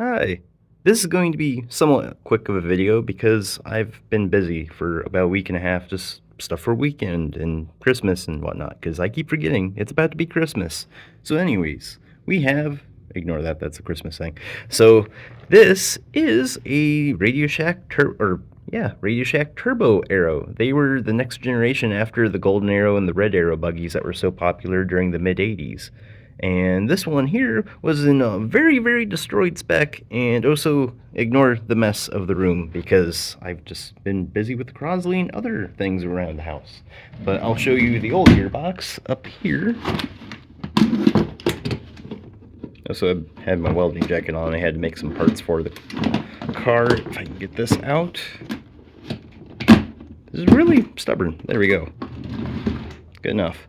Hi. This is going to be somewhat quick of a video because I've been busy for about a week and a half, just stuff for weekend and Christmas and whatnot, because I keep forgetting it's about to be Christmas. So anyways, we have, ignore that, that's a Christmas thing. So this is a Radio Shack Turbo Arrow. They were the next generation after the Golden Arrow and the Red Arrow buggies that were so popular during the mid 80s. And this one here was in a very, very destroyed spec, and also ignore the mess of the room because I've just been busy with Crosley and other things around the house. But I'll show you the old gearbox up here. Also, I had my welding jacket on. I had to make some parts for the car. If I can get this out. This is really stubborn. There we go. Good enough.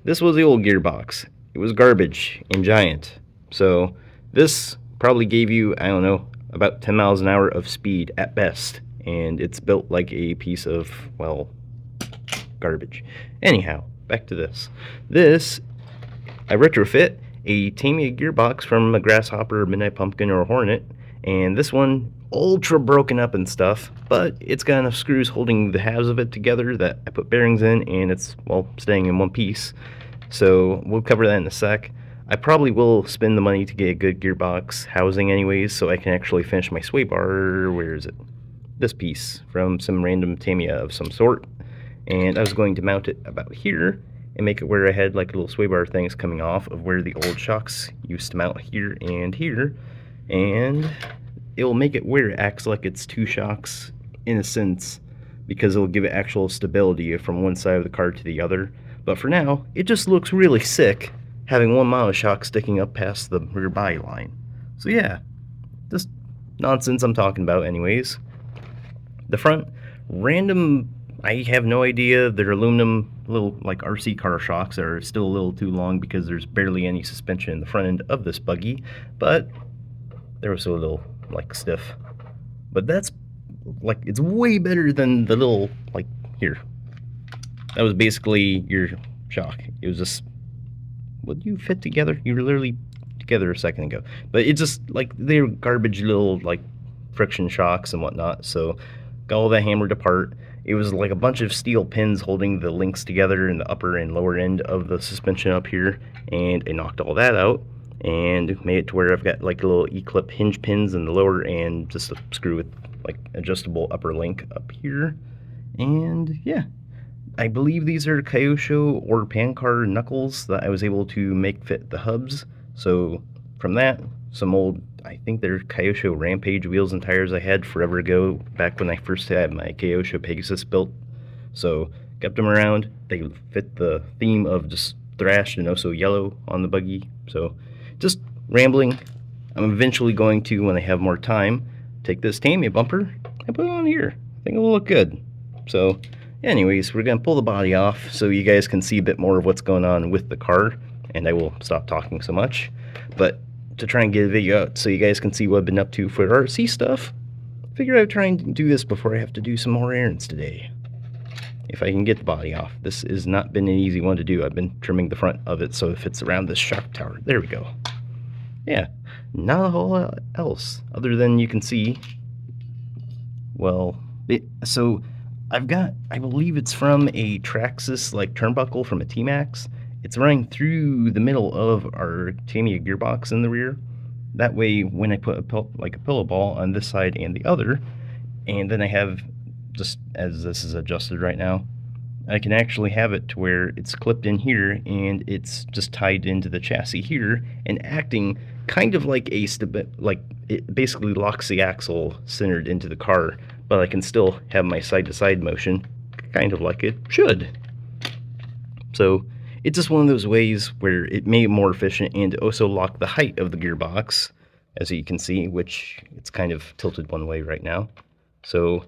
This was the old gearbox. It was garbage and giant. So this probably gave you, I don't know, about 10 miles an hour of speed at best. And it's built like a piece of, well, garbage. Anyhow, back to this. This, I retrofit a Tamiya gearbox from a Grasshopper, Midnight Pumpkin, or a Hornet. And this one, ultra broken up and stuff, but it's got enough screws holding the halves of it together that I put bearings in, and it's, well, staying in one piece. So we'll cover that in a sec. I probably will spend the money to get a good gearbox housing anyways, so I can actually finish my sway bar. Where is it? This piece from some random Tamiya of some sort. And I was going to mount it about here and make it where I had like little sway bar things coming off of where the old shocks used to mount here and here. And it will make it where it acts like it's two shocks in a sense, because it'll give it actual stability from one side of the car to the other. But for now, it just looks really sick having one monoshock sticking up past the rear body line. So yeah, just nonsense I'm talking about anyways. The front, random, I have no idea, they're aluminum little like RC car shocks that are still a little too long because there's barely any suspension in the front end of this buggy, but they're also a little like stiff. But that's like, it's way better than the little, like, here. That was basically your shock. It was just, what you fit together? You were literally together a second ago. But it's just like, they're garbage little like friction shocks and whatnot. So got all that hammered apart. It was like a bunch of steel pins holding the links together in the upper and lower end of the suspension up here, and I knocked all that out and made it to where I've got like little E-clip hinge pins in the lower and just a screw with like adjustable upper link up here. And yeah, I believe these are Kyosho or Pankar knuckles that I was able to make fit the hubs. So from that, some old, I think they're Kyosho Rampage wheels and tires I had forever ago, back when I first had my Kyosho Pegasus built. So kept them around. They fit the theme of just thrashed and also yellow on the buggy. So just rambling. I'm eventually going to, when I have more time, take this Tamiya bumper and put it on here. I think it will look good. So anyways, we're going to pull the body off so you guys can see a bit more of what's going on with the car, and I will stop talking so much. But to try and get a video out so you guys can see what I've been up to for RC stuff, I figured I'd try and do this before I have to do some more errands today. If I can get the body off. This has not been an easy one to do. I've been trimming the front of it so it fits around this shock tower. There we go. Yeah, not a whole lot else other than you can see, well, so I've got, I believe it's from a Traxxas like turnbuckle from a T-Max. It's running through the middle of our Tamiya gearbox in the rear. That way, when I put a pillow ball on this side and the other, and then I have, just as this is adjusted right now, I can actually have it to where it's clipped in here and it's just tied into the chassis here and acting kind of like a like it basically locks the axle centered into the car, but I can still have my side-to-side motion kind of like it should. So it's just one of those ways where it made it more efficient and also lock the height of the gearbox, as you can see, which it's kind of tilted one way right now. So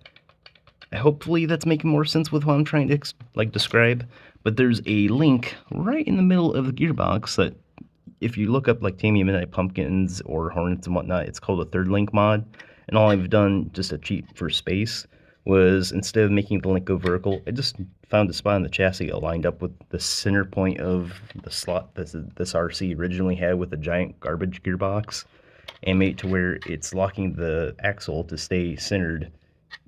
hopefully that's making more sense with what I'm trying to describe. But there's a link right in the middle of the gearbox that, if you look up like Tamiya Midnight Pumpkins or Hornets and whatnot, it's called a third link mod. And all I've done, just to cheat for space, was instead of making the link go vertical, I just found a spot on the chassis that lined up with the center point of the slot that this RC originally had with a giant garbage gearbox. and made it to where it's locking the axle to stay centered,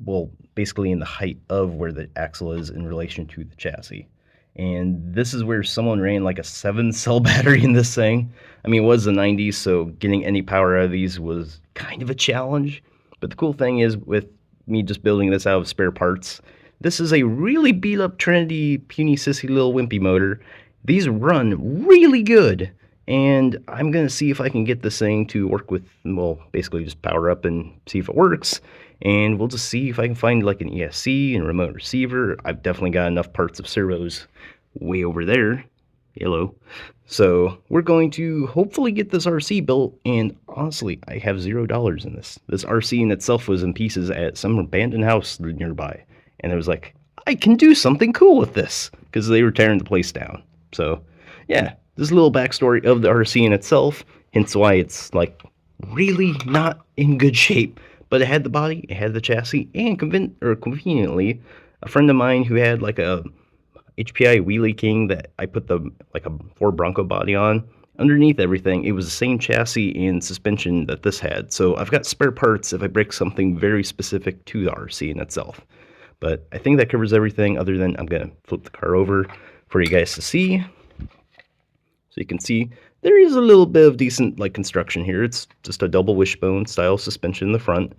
well, basically in the height of where the axle is in relation to the chassis. And this is where someone ran like a 7-cell battery in this thing. I mean, it was the 90s, so getting any power out of these was kind of a challenge. But the cool thing is, with me just building this out of spare parts, this is a really beat up Trinity puny sissy little wimpy motor. These run really good, and I'm gonna see if I can get this thing to work with, well, basically just power up and see if it works. And we'll just see if I can find like an ESC and remote receiver. I've definitely got enough parts of servos way over there. Hello. So we're going to hopefully get this RC built, and honestly, I have $0 in this. This RC in itself was in pieces at some abandoned house nearby, and I was like, I can do something cool with this, because they were tearing the place down. So yeah, this little backstory of the RC in itself, hence why it's like really not in good shape. But it had the body, it had the chassis, and conveniently, a friend of mine who had like a HPI Wheelie King that I put the like a Ford Bronco body on, underneath everything, it was the same chassis and suspension that this had. So I've got spare parts if I break something very specific to the RC in itself. But I think that covers everything, other than I'm gonna flip the car over for you guys to see. So you can see there is a little bit of decent like construction here. It's just a double wishbone style suspension in the front,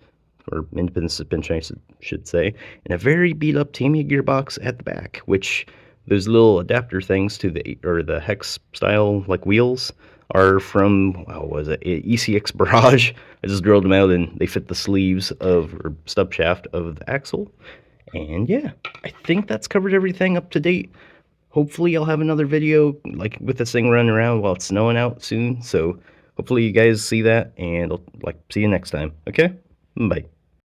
or independent suspension I should say, and a very beat up Tamiya gearbox at the back, which those little adapter things to the hex style like wheels are from, what was it, ECX Barrage. I just drilled them out and they fit the sleeves of, or stub shaft of the axle. And yeah, I think that's covered everything up to date. Hopefully I'll have another video like with this thing running around while it's snowing out soon. So hopefully you guys see that, and I'll like see you next time. Okay? Bye.